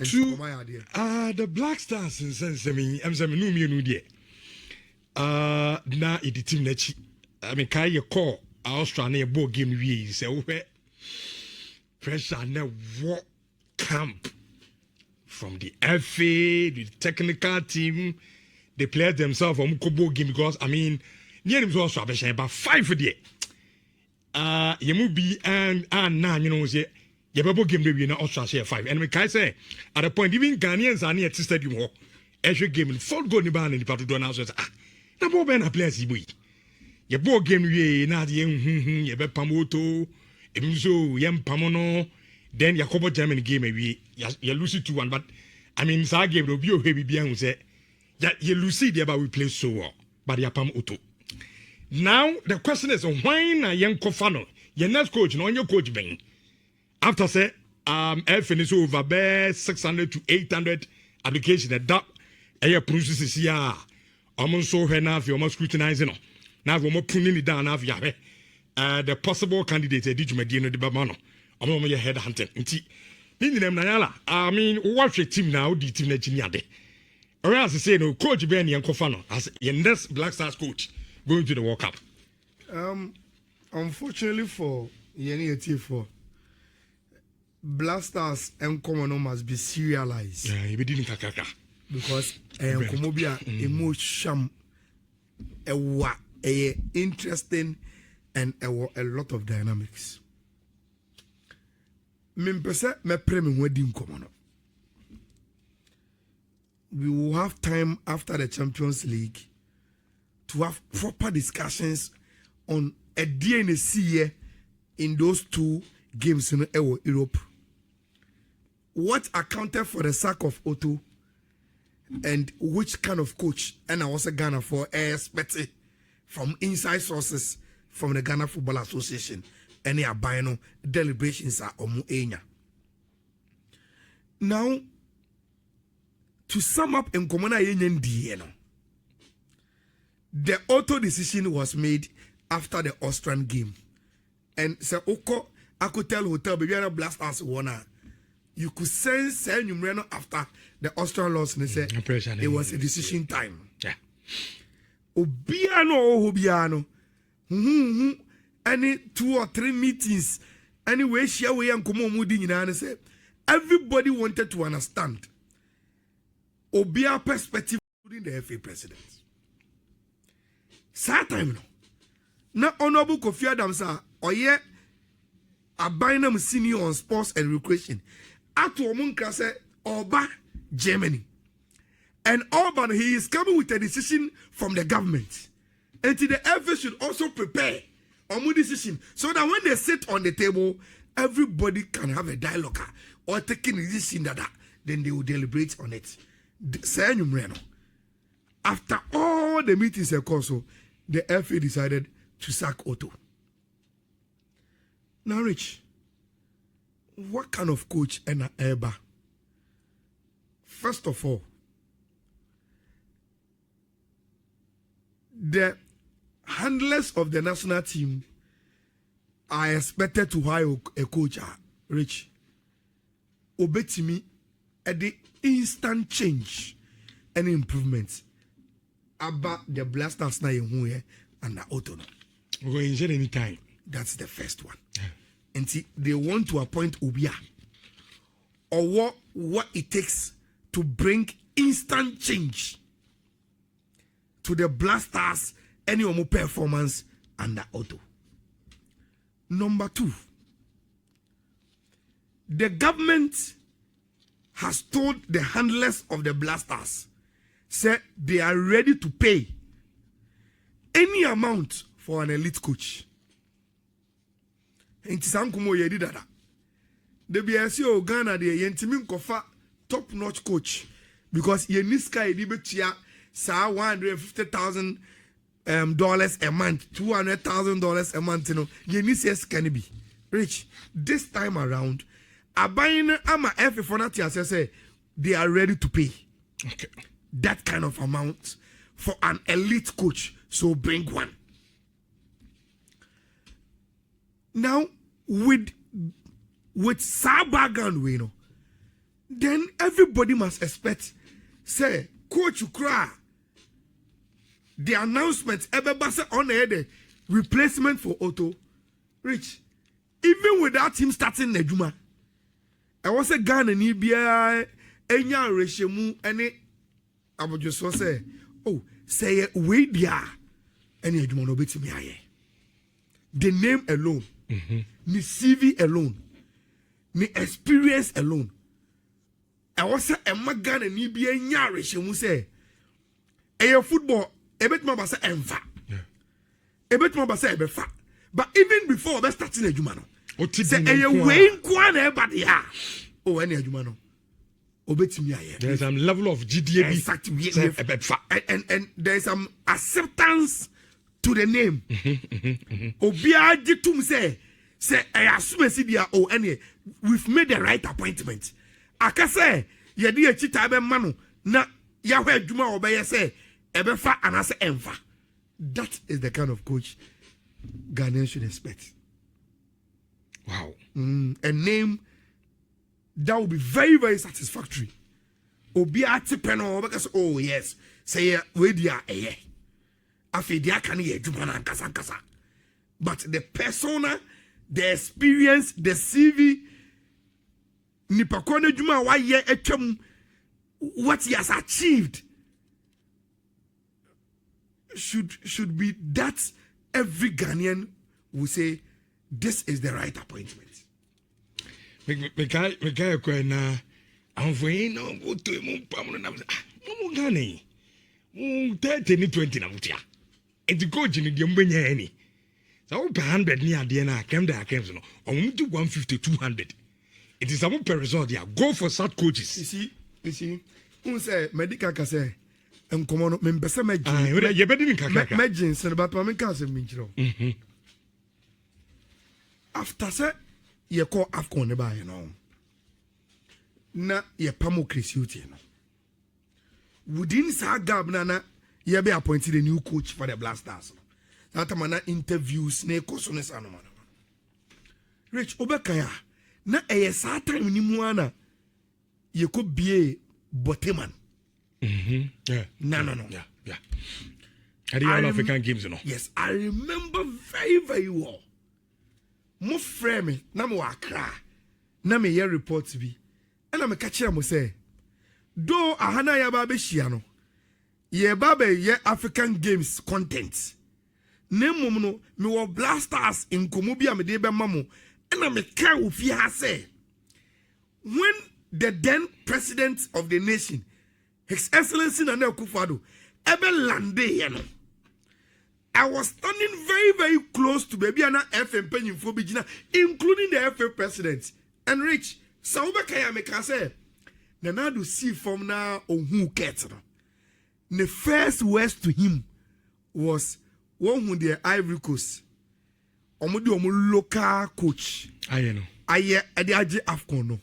To the Black Stars in sense, I mean, I'm saying, no, me, no, dear. Na the team nechi. I mean, can you call Australia ball game? We say, pressure na what camp from the FA, the technical team, they play themselves from Kobo game because I mean, near them also about 5 for the. You must be and now you know say. The Bible game will be na Australia 5. And we can say at the point even Ghanaians are near to stadium hall. Every game in 4 goal in the band in the part do now so na bo ben a players yi. Your ball game we na the ye be pamoto emzo yem pamono then Yakobo German game we you lose 2-1 but I mean sa game no be o heavy bia hu say you lose there but we play so well but ya pam auto. Now the question is why na yen kofano your next coach no your coach ben after say finish over be 600 to 800 application that process here almost so here now if you almost scrutinizing now we almost putting it down now the possible candidate did you make the babano almost your head hunting I mean watch your team now the team that or as I say no coach Ben Yankofano as your next Black Stars coach going to the World Cup. Unfortunately for Yeni for Black Stars and Common must be serialized. Yeah, you didn't kakaka. Because Komobia emotion a interesting and a lot of dynamics. Mimpese me premi wedding common. We will have time after the Champions League to have proper discussions on a DNC in those 2 games in Europe. What accounted for the sack of Otto and which kind of coach and I was a Ghana for expected from inside sources from the Ghana Football Association any abino deliberations are omu enya. Now to sum up in common the Otto decision was made after the Austrian game and so Oko I could tell hotel baby Black Stars winner. You could sense after the Austrian loss and say it was a decision time. Yeah. Obiano. Any 2 or 3 meetings. Anyway, share way and come on and say everybody wanted to understand Obia perspective including the FA president. Sad time no. Now Honorable Kofi Adams oye Abinam senior on sports and recreation. At Omunkase Oba, Germany. And Orban, he is coming with a decision from the government. And the FA should also prepare a decision so that when they sit on the table, everybody can have a dialogue or taking a decision that then they will deliberate on it. After all the meetings of course, the FA decided to sack Otto. Now, Rich, what kind of coach and Eba? First of all, the handlers of the national team are expected to hire a coach, Rich. Obetimi at the instant change and improvements about the Black Stars na and the Otto. We're going any time. That's the first one. And see, they want to appoint Obia or what it takes to bring instant change to the Black Stars any more performance and the Otto. Number 2, the government has told the handlers of the Black Stars said they are ready to pay any amount for an elite coach. And Sankumo yedi dada. The BSO Ghana de yentimin kofa top notch coach because yeniska edibetia sa $150,000 a month, $200,000 a month. You know, yenisias can be rich. This time around, Abayina ama F for that say they are ready to pay that kind of amount for an elite coach. So bring one. Now with Sabagan, we know then everybody must expect, say, Coach Ukra, the announcement, everybody on the replacement for Otto. Rich, even without him starting Nejuma, I was a Ghana ni bia enya reshemu ene abojoso say, oh, say we dia ene Nejuma no betimi aye. The name alone, the CV alone, the experience alone. I was a Ghana ni bia enya reshemu say, football, ebetma ba say enfa. Ebetma ba say ebefa. But even before we starting Nejuma no, say way nkwan everybody ya. Oh, any Nejuma no. Obetimi aye. There's some level of GDA. Exactly. And there's some acceptance to the name. Obia jitum say I assume see dia oh any we've made the right appointment. Aka say ye di chita be manu na ya hwa adwuma obeye say ebefa anase emfa. That is the kind of coach Ghanaians should expect. Wow. A name that will be very, very satisfactory. Obi ati peno because oh yes, say we dia eye. Afi dia kan ye dwuma na nkasa. But the persona, the experience, the CV, nipa kone dwuma wa ye etwam what he has achieved should be that every Ghanaian will say this is the right appointment. Me guy ko na anfoyin no go to mu pam no na mo Ghana mo 30 ni 20 na mutia enti coach ni de mbenya ani so 100 ni ade na kem da kem no on do 150 200 it is some per result there go for such coaches. You see who say medical ka say enkomo no me mbese magin ye bedi ni kaka magin se ba pa me ka se minchiro after say ye call afcon ne ba ye no na ye pamocracy uti no within sa gab na ye be appointed a new coach for the Black Stars that time na interviews na ekoso ne sa no man Rich obekaya na eye sa time ni mu ana ye ko bie Boteman. Yeah. No. Yeah. At the All African Games, you know. Yes, I remember very, very well. Mo frame me, na mo akra, na me hear reports bi, and na me catch am say, do ahana ya ba be hia no, ye ba be ye African Games content. Ne mum no me wo Blasters in komo bi a me de be mamo, and na me ka ofi ha say, when the then president of the nation, His Excellency Nana Akufo-Addo, ebe lande here no. I was standing very, very close to baby ana FM penyimfo bigina, including the FM president. And Rich, Saube Kaya me can say, Nana do see from na ohun ket no. The first words to him was one who the Ivory Coast. Omo local coach. Aye no. Aye ade age AFCON no.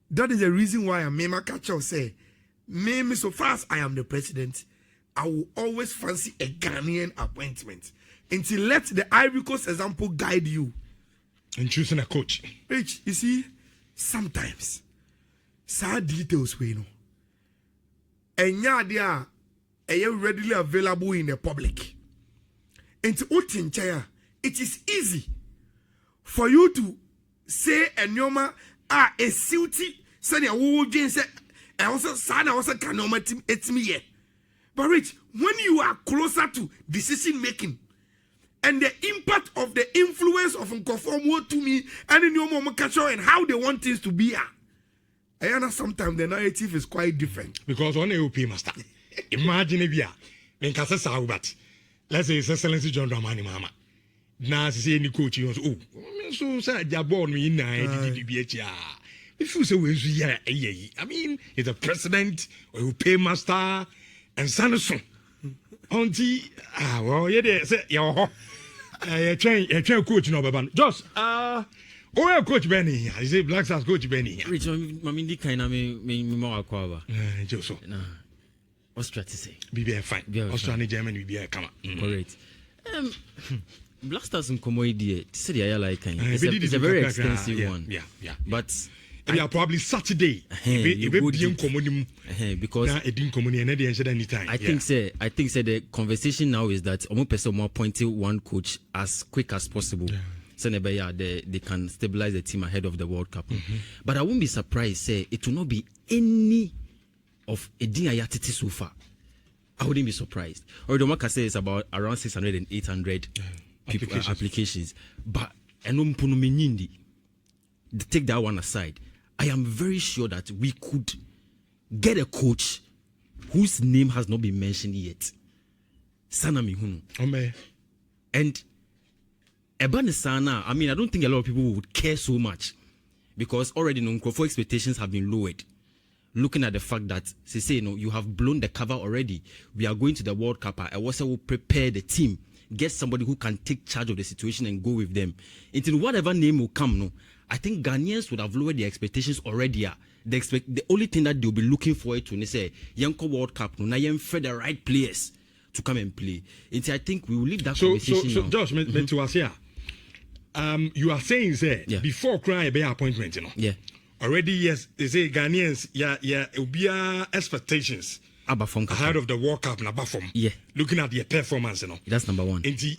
That is the reason why I made my catcher say, me so far as I am the president, I will always fancy a Ghanaian appointment. Until let the Ivory Coast example guide you. In choosing a coach. Rich, you see, sometimes, sad details we know. And yeah, they are readily available in the public. And to it is easy for you to say a nyoma a suity said a wood say I also son I also can it's me yet. But Rich, when you are closer to decision making and the impact of the influence of Nkofomo to me and in your mom and how they want things to be, I know sometimes the narrative is quite different. Because on AOP master, imagine if you are in Casa but let's say His Excellency John Dramani Mama. Now say any coach you oh so say Jabon me na DDBH if you say we I mean he's a president or you pay master and Sanderson auntie well yeah say yo train coach no baba just oh coach Benny I say Black Stars coach Benny Rich mami di kind na me mo akwa ba just so na what's try to say be fine Australia Germany be come correct Blasters in Komoidi, it's a very expensive one. Yeah. But probably Saturday. Because I think the conversation now is that one person more appointing one coach as quick as possible. So they can stabilize the team ahead of the World Cup. But I won't be surprised, say it will not be any of a Ayatiti so far. I wouldn't be surprised. Or the market says about around 600 and 800 applications. But take that one aside. I am very sure that we could get a coach whose name has not been mentioned yet. Sana Mihunu. And Ebane Sana, I mean, I don't think a lot of people would care so much because already Nkrofo expectations have been lowered. Looking at the fact that, say, you have blown the cover already. We are going to the World Cup. I also will prepare the team, get somebody who can take charge of the situation and go with them. Until whatever name will come, I think Ghanaians would have lowered their expectations already. The only thing that they'll be looking forward to is say, Yanko World Cup, now you for the right players to come and play. Until I think we will leave that conversation. So Josh, to us here. You are saying, say, before crying about appointment, Yeah. Already, yes, they say Ghanaians, it will be expectations ahead of the World Cup, yeah. Looking at their performance, That's number one. And the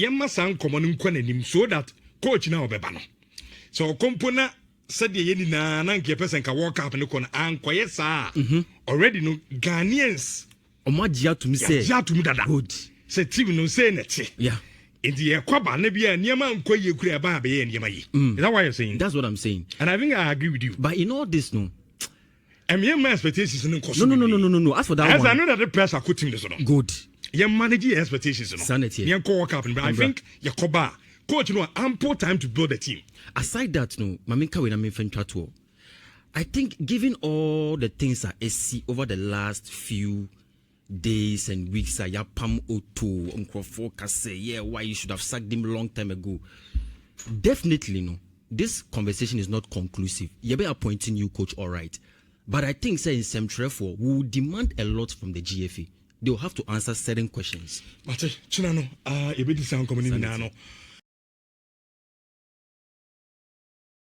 must sound common so that coach now bebano. So compona said the yeni na nanke person can World Cup and con and quiet sa already no Ghanaians. Omajia to me say good. Say team no say net. Yeah. In the Kwaba Nebia, Niaman Koye Kuriaba, and Yamai. Is that why you're saying? That's what I'm saying. And I think I agree with you. But in all this, no. And my expectations in No. As for that as one. I know that the press are cutting this on. Good. You manage your expectations. Sanity. You World Cup, but I think Yakoba, coach, ample time to build a team. Aside that, no, Maminka when I'm in Fentrato. I think given all the things that I see over the last few days and weeks, Pam Oto, Nkrofo say, yeah, why you should have sacked him long time ago. Definitely, no. This conversation is not conclusive. You be appointing new coach, all right. But I think, say, in Semtrefo, we will demand a lot from the GFA. They will have to answer certain questions. But, Chinano, you be the sound coming in now.